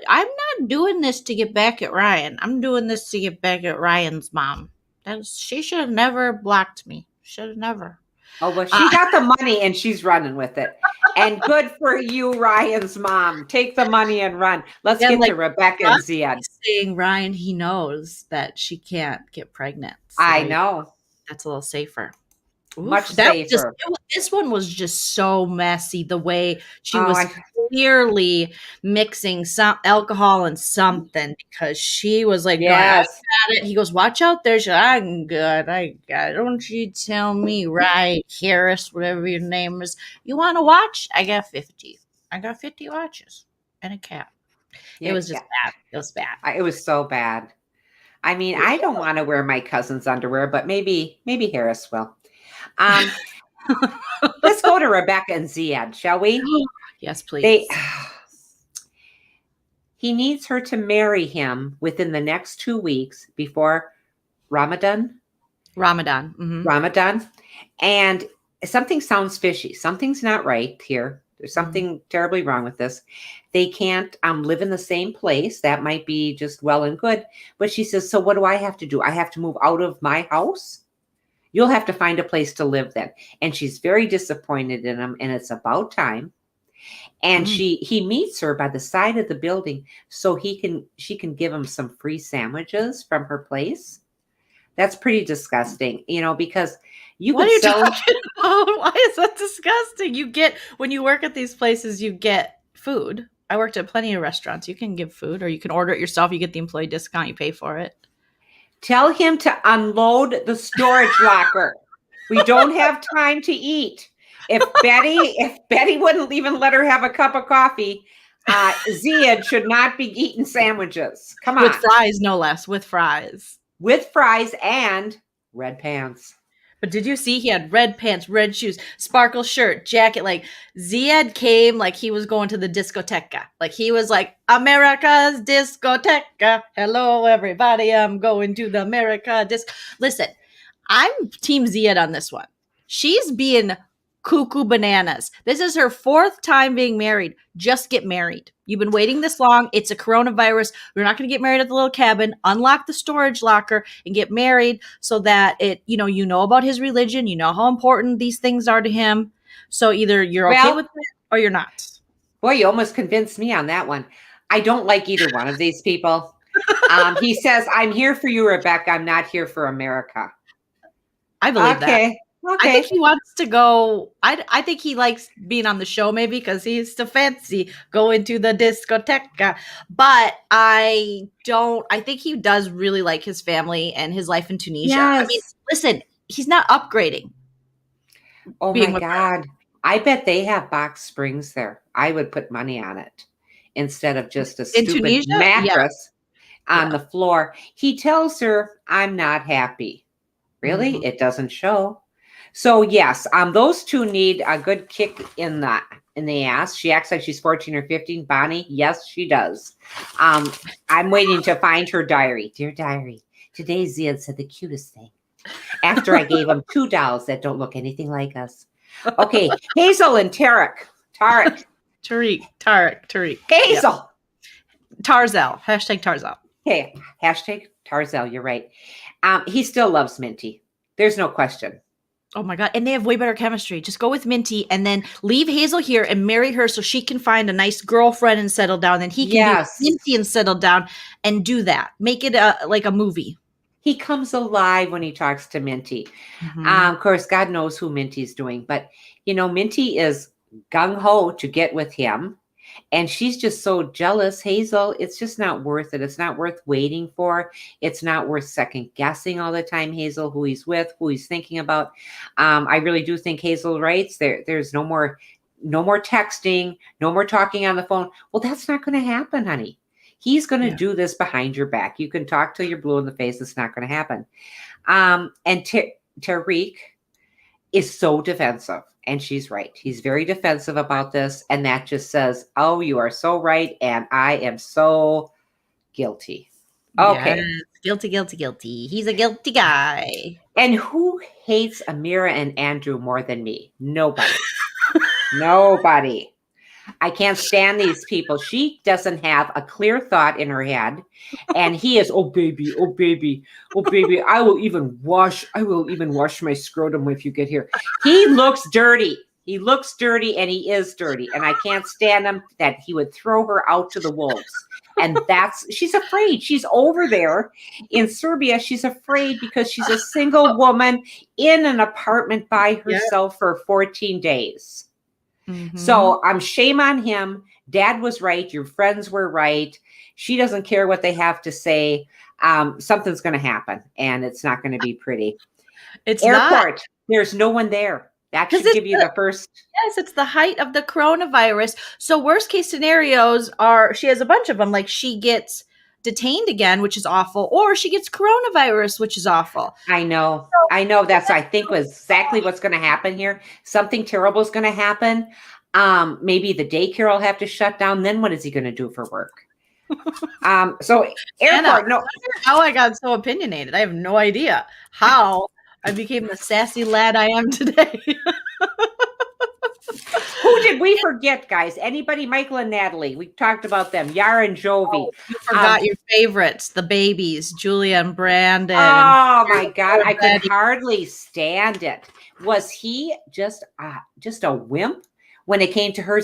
I'm not doing this to get back at Ryan. I'm doing this to get back at Ryan's mom. She should have never blocked me. Should have never." Oh, well, she got the money and she's running with it. And good for you, Ryan's mom. Take the money and run. Let's get to Rebecca and Ziad. Saying Ryan, he knows that she can't get pregnant. So I know. That's a little safer. Much safer. This one was just so messy. The way she was clearly mixing some alcohol and something because she was like, yes. It. He goes, "Watch out there." She's like, "I'm good. I got it. Don't you tell me, right, Harris, whatever your name is. You want to watch? I got 50. I got 50 watches and a cat." It was just bad. It was bad. It was so bad. I mean, I don't want to wear my cousin's underwear, but maybe Harris will. Let's go to Rebecca and Ziad, shall we? Yes, please. He needs her to marry him within the next 2 weeks before Ramadan. Mm-hmm. Ramadan. And something sounds fishy. Something's not right here. There's something terribly wrong with this. They can't live in the same place. That might be just well and good. But she says, "So what do I have to do? I have to move out of my house? You'll have to find a place to live then." And she's very disappointed in him, and it's about time. And he meets her by the side of the building so she can give him some free sandwiches from her place. That's pretty disgusting, because what are you talking about? Why is that disgusting? When you work at these places, you get food. I worked at plenty of restaurants. You can give food, or you can order it yourself. You get the employee discount. You pay for it. Tell him to unload the storage locker. We don't have time to eat. If Betty wouldn't even let her have a cup of coffee, Ziad should not be eating sandwiches. Come on. With fries, no less. With fries. With fries and red pants. But did you see he had red pants, red shoes, sparkle shirt, jacket? Like Ziad came like he was going to the discoteca. Like he was like, "America's discoteca. Hello, everybody. I'm going to the America disc." Listen, I'm Team Ziad on this one. She's being cuckoo bananas. This is her 4th time being married. Just get married. You've been waiting this long. It's a coronavirus. We're not going to get married at the little cabin. Unlock the storage locker and get married so that you know about his religion. You know how important these things are to him. So either you're okay with it or you're not. Boy, you almost convinced me on that one. I don't like either one of these people. He says, "I'm here for you, Rebecca. I'm not here for America." I believe that. Okay. I think he wants to go. I think he likes being on the show maybe because he's so fancy going to the discoteca. But I think he does really like his family and his life in Tunisia. Yes. I mean, listen, he's not upgrading. Oh my God. I bet they have box springs there. I would put money on it instead of just a stupid mattress on the floor. He tells her, "I'm not happy." Really? Mm-hmm. It doesn't show. So yes, those two need a good kick in the ass. She acts like she's 14 or 15. Bonnie, yes, she does. I'm waiting to find her diary. "Dear diary, today Ziad said the cutest thing after I gave him 2 dolls that don't look anything like us." Okay, Hazel and Tarik. Tarik. Hazel. Yep. Tarzell. #Tarzell. Okay, #Tarzell. You're right. He still loves Minty. There's no question. Oh my God. And they have way better chemistry. Just go with Minty and then leave Hazel here and marry her so she can find a nice girlfriend and settle down. Then he can be with Minty and settle down and do that. Make it like a movie. He comes alive when he talks to Minty. Mm-hmm. Of course, God knows who Minty's doing. But, Minty is gung-ho to get with him. And she's just so jealous. Hazel, it's just not worth it. It's not worth waiting for. It's not worth second guessing all the time, Hazel, who he's with, who he's thinking about. I really do think Hazel writes there's no more texting, no more talking on the phone. Well, that's not going to happen, honey. He's going to do this behind your back. You can talk till you're blue in the face. It's not going to happen. And Tarik is so defensive. And she's right. He's very defensive about this. And that just says, oh, you are so right. And I am so guilty. Okay. Yes. Guilty, guilty, guilty. He's a guilty guy. And who hates Amira and Andrew more than me? Nobody. Nobody. I can't stand these people. She doesn't have a clear thought in her head. And he is, oh baby, oh baby, oh baby. I will even wash my scrotum if you get here. He looks dirty. He looks dirty and he is dirty. And I can't stand him that he would throw her out to the wolves. And she's afraid. She's over there in Serbia. She's afraid because she's a single woman in an apartment by herself for 14 days. Mm-hmm. So shame on him. Dad was right. Your friends were right. She doesn't care what they have to say. Something's going to happen and it's not going to be pretty. It's airport. Not. There's no one there. That should give you the first. Yes, it's the height of the coronavirus. So worst case scenarios she has a bunch of them. Like she gets detained again, which is awful, or she gets coronavirus, which is awful. I know. That's, I think, was exactly what's going to happen here. Something terrible is going to happen. Maybe the daycare will have to shut down. Then what is he going to do for work? So airport, no. How I got so opinionated. I have no idea how I became the sassy lad I am today. Who did we forget, guys? Anybody? Michael and Natalie. We talked about them. Yara and Jovi. Oh, you forgot your favorites, the babies, Julia and Brandon. Oh my God, I could hardly stand it. Was he just a wimp when it came to her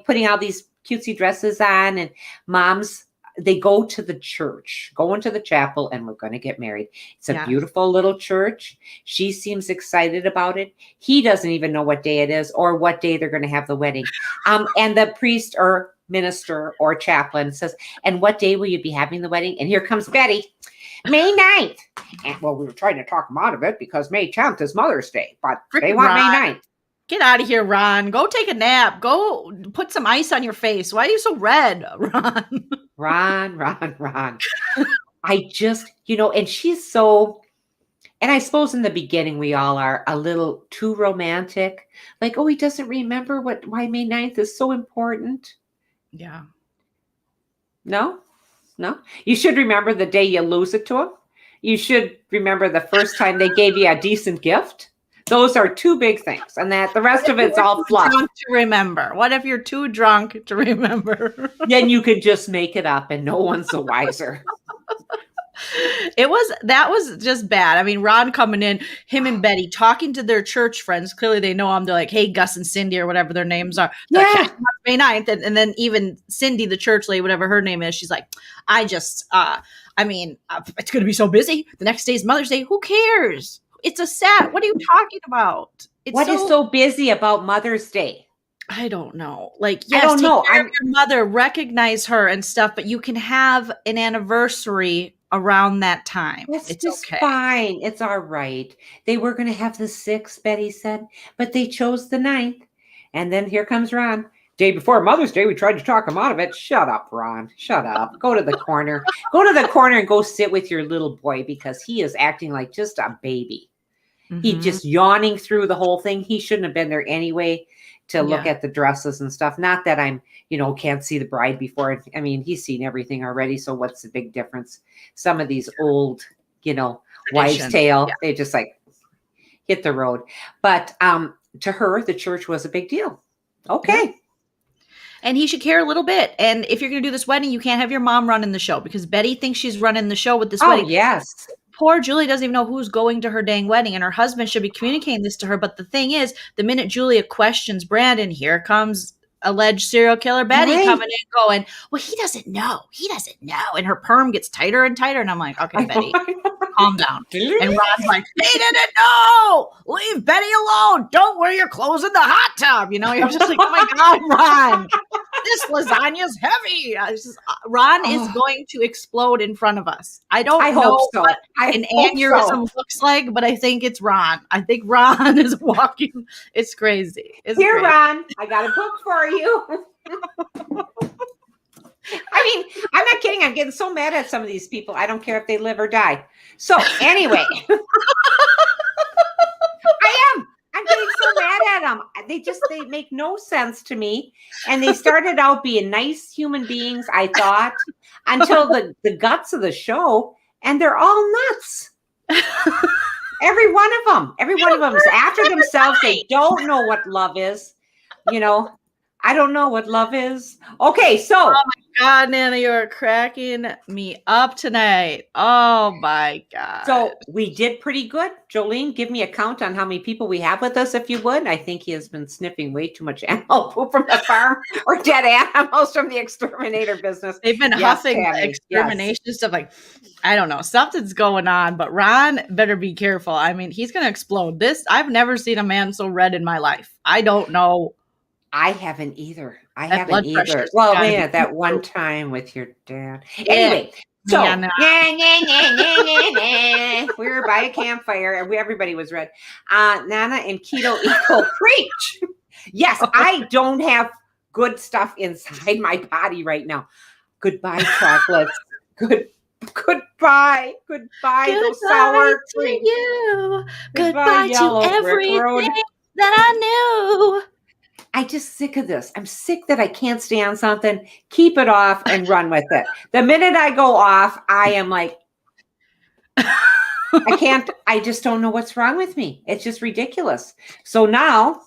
putting all these cutesy dresses on and moms? They go to the church, go into the chapel, and we're going to get married. It's a beautiful little church. She seems excited about it. He doesn't even know what day it is or what day they're going to have the wedding. And the priest or minister or chaplain says, and what day will you be having the wedding? And here comes Betty, May 9th. And well, we were trying to talk them out of it because May 10th is Mother's Day, but they want May 9th. Get out of here, Ron. Go take a nap. Go put some ice on your face. Why are you so red, Ron? Ron. I just, and she's so, and I suppose in the beginning we all are a little too romantic. Like, oh, he doesn't remember why May 9th is so important. Yeah. No. You should remember the day you lose it to him. You should remember the first time they gave you a decent gift. Those are two big things, and that the rest of it's all fluff. To remember. What if you're too drunk to remember? Then you could just make it up, and no one's the wiser. That was just bad. I mean, Ron coming in, him and Betty talking to their church friends. Clearly, they know him. They're like, "Hey, Gus and Cindy, or whatever their names are." Yeah. May 9th, and then even Cindy, the church lady, whatever her name is, she's like, it's going to be so busy. The next day is Mother's Day. Who cares? It's a set. What are you talking about? What is so busy about Mother's Day? I don't know. Like, yes, I don't know. Take care of your mother, recognize her and stuff, but you can have an anniversary around that time. It's just okay. Fine. It's all right. They were going to have the 6th, Betty said, but they chose the 9th. And then here comes Ron. Day before Mother's Day, we tried to talk him out of it. Shut up, Ron. Shut up. Go to the corner. Go to the corner and go sit with your little boy because he is acting like just a baby. Mm-hmm. He's just yawning through the whole thing. He shouldn't have been there anyway to look at the dresses and stuff. Not that I'm, can't see the bride before. I mean, he's seen everything already. So what's the big difference? Some of these old, wives' tale, they just like hit the road. But to her, the church was a big deal. Okay. Yeah. And he should care a little bit. And if you're going to do this wedding, you can't have your mom running the show because Betty thinks she's running the show with this wedding. Oh, yes. poor Julie doesn't even know who's going to her dang wedding, and her husband should be communicating this to her. But the thing is, the minute Julia questions Brandon, here comes alleged serial killer Betty coming in going, well, he doesn't know. And her perm gets tighter and tighter. And I'm like, okay, Betty, calm down. And Ron's like, he didn't know. Leave Betty alone. Don't wear your clothes in the hot tub. You're just like, oh my God, Ron, this lasagna's heavy. Ron is going to explode in front of us. I don't know so. what an aneurysm looks like, but I think it's Ron. I think Ron is walking. It's crazy. Here, Ron, I got a book for you. I mean, I'm not kidding. I'm getting so mad at some of these people. I don't care if they live or die. So anyway, I'm getting so mad at them. They make no sense to me. And they started out being nice human beings, I thought, until the guts of the show, and they're all nuts. Every one of them is after themselves. They don't know what love is. I don't know what love is. Okay, so. Oh my God, Nana, you are cracking me up tonight. Oh my God. So we did pretty good. Joleen, give me a count on how many people we have with us, if you would. I think he has been sniffing way too much animal poop from the farm or dead animals from the exterminator business. They've been huffing extermination stuff. Like, I don't know. Something's going on, but Ron better be careful. I mean, he's going to explode. I've never seen a man so red in my life. I don't know. I haven't either. Well, man, that one time with your dad. Anyway, so we were by a campfire and everybody was red. Nana and Keto Eco preach. Yes, I don't have good stuff inside my body right now. Goodbye, chocolates. Goodbye. Those sour creams. You. Goodbye to everything that I knew. I'm just sick of this. I'm sick that I can't stand something. Keep it off and run with it. The minute I go off, I am like, I just don't know what's wrong with me. It's just ridiculous. So now,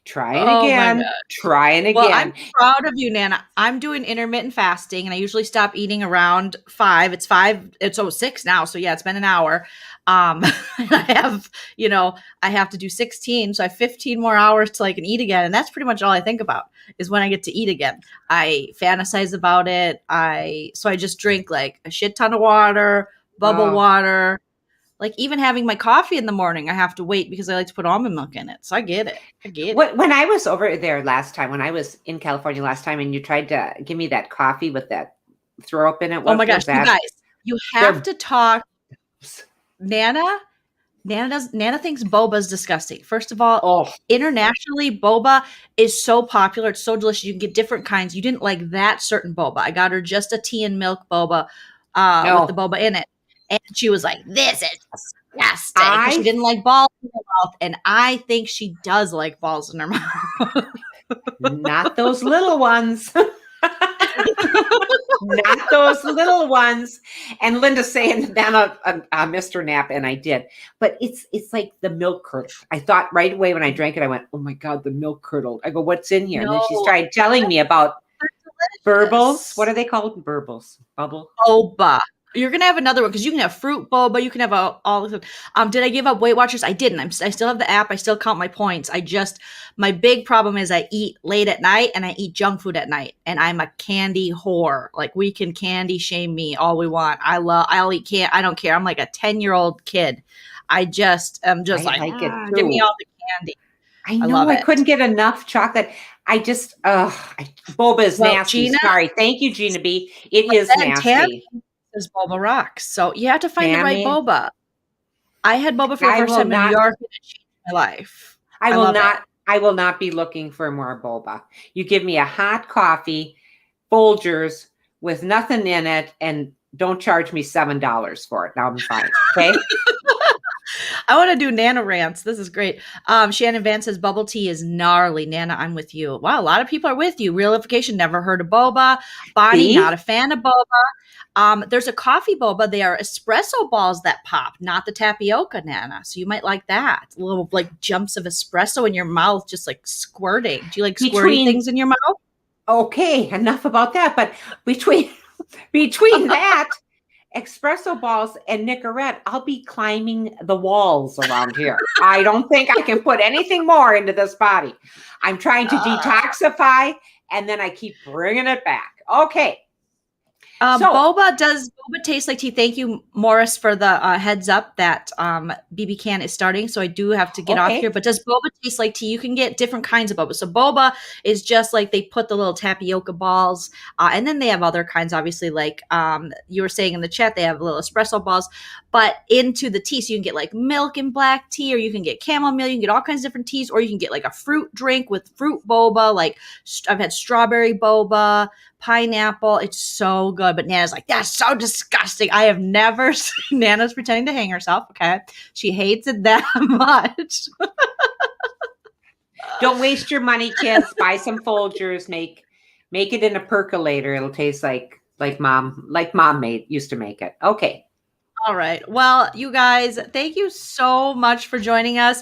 trying again. Well, I'm proud of you, Nana. I'm doing intermittent fasting, and I usually stop eating around 5. It's 6 now. So yeah, it's been an hour. I have to do 16. So I have 15 more hours till I can eat again. And that's pretty much all I think about is when I get to eat again. I fantasize about it. So I just drink like a shit ton of water, bubble water. Like even having my coffee in the morning, I have to wait because I like to put almond milk in it. So I get it. When I was over there last time, when I was in California last time, and you tried to give me that coffee with that throw up in it. Oh my gosh, you guys, you have to talk. Nana thinks boba is disgusting. First of all, internationally, boba is so popular. It's so delicious. You can get different kinds. You didn't like that certain boba. I got her just a tea and milk boba with the boba in it. And she was like, this is disgusting. She didn't like balls in her mouth. And I think she does like balls in her mouth. Not those little ones. Not those little ones. And Linda saying then Mr. Nap, and I did. But it's like the milk curdle. I thought right away when I drank it, I went, oh my God, the milk curdled. I go, what's in here? No. And then she started telling me about burbles. What are they called? Burbles. Bubble. Boba. You're going to have another one because you can have fruit boba. You can have all of them. Did I give up Weight Watchers? I didn't. I still have the app. I still count my points. My big problem is I eat late at night and I eat junk food at night. And I'm a candy whore. Like we can candy shame me all we want. I'll eat candy. I don't care. I'm like a 10-year-old kid. I'm just like give me all the candy. I know I couldn't get enough chocolate. Boba is nasty. Gina, sorry. Thank you, Gina B. It is nasty. Is boba rocks. So you have to find the right boba. I had boba for the first time in New York and it changed my life. I will not be looking for more boba. You give me a hot coffee, Folgers with nothing in it, and don't charge me $7 for it. Now I'm fine. Okay. I want to do Nana rants. This is great. Shannon Van says bubble tea is gnarly. Nana, I'm with you. Wow, a lot of people are with you. Realification, never heard of boba. Bonnie, not a fan of boba. There's a coffee boba. They are espresso balls that pop, not the tapioca, Nana. So you might like that. Little like jumps of espresso in your mouth, just like squirting. Do you like squirting things in your mouth? Okay, enough about that. But between that espresso balls and Nicorette, I'll be climbing the walls around here. I don't think I can put anything more into this body. I'm trying to detoxify, and then I keep bringing it back. Okay. Boba taste like tea? Thank you, Morris, for the heads up that BB Can is starting. So I do have to get off here. But does boba taste like tea? You can get different kinds of boba. So boba is just like they put the little tapioca balls, and then they have other kinds. Obviously, like you were saying in the chat, they have little espresso balls. But into the tea, so you can get like milk and black tea, or you can get chamomile. You can get all kinds of different teas, or you can get like a fruit drink with fruit boba. Like I've had strawberry boba, pineapple. It's so good. But Nana's like, that's so disgusting. I have never seen Nana's pretending to hang herself. Okay. She hates it that much. Don't waste your money, kids. Buy some Folgers. Make it in a percolator. It'll taste like mom used to make it. Okay. All right. Well, you guys, thank you so much for joining us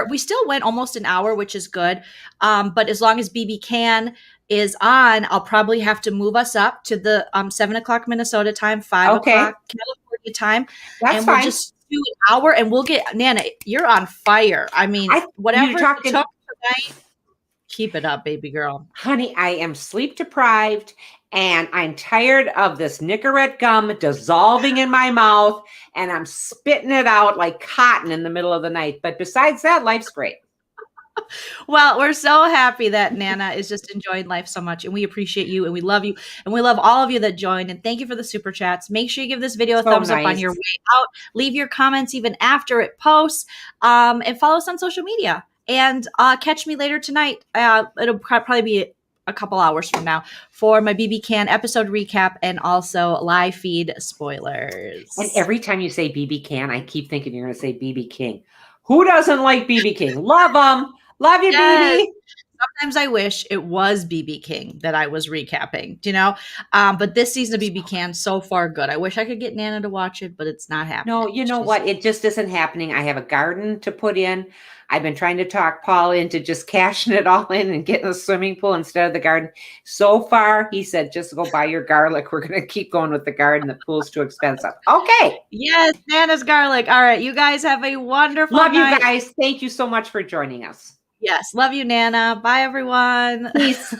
we still went almost an hour, which is good. But as long as BB Can is on, I'll probably have to move us up to the 7:00 Minnesota time, 5:00 California time. That's and fine. We'll just do an hour and we'll get Nana, you're on fire. I mean, whatever you took tonight, keep it up, baby girl. Honey, I am sleep deprived and I'm tired of this Nicorette gum dissolving in my mouth and I'm spitting it out like cotton in the middle of the night. But besides that, life's great. Well, we're so happy that Nana is just enjoying life so much, and we appreciate you, and we love you, and we love all of you that joined, and thank you for the super chats. Make sure you give this video a thumbs up on your way out. Leave your comments even after it posts, and follow us on social media. And catch me later tonight. It'll probably be a couple hours from now for my BB Can episode recap and also live feed spoilers. And every time you say BB Can, I keep thinking you're going to say BB King. Who doesn't like BB King? Love them. Love you, yes. BB. Sometimes I wish it was BB King that I was recapping, but this season of BB Can so far good. I wish I could get Nana to watch it, but it's not happening. No, you know what? It just isn't happening. I have a garden to put in. I've been trying to talk Paul into just cashing it all in and getting a swimming pool instead of the garden. So far, he said, just go buy your garlic. We're going to keep going with the garden. The pool's too expensive. Okay. Yes, Nana's garlic. All right. You guys have a wonderful night. Love you guys. Thank you so much for joining us. Yes. Love you, Nana. Bye, everyone. Peace.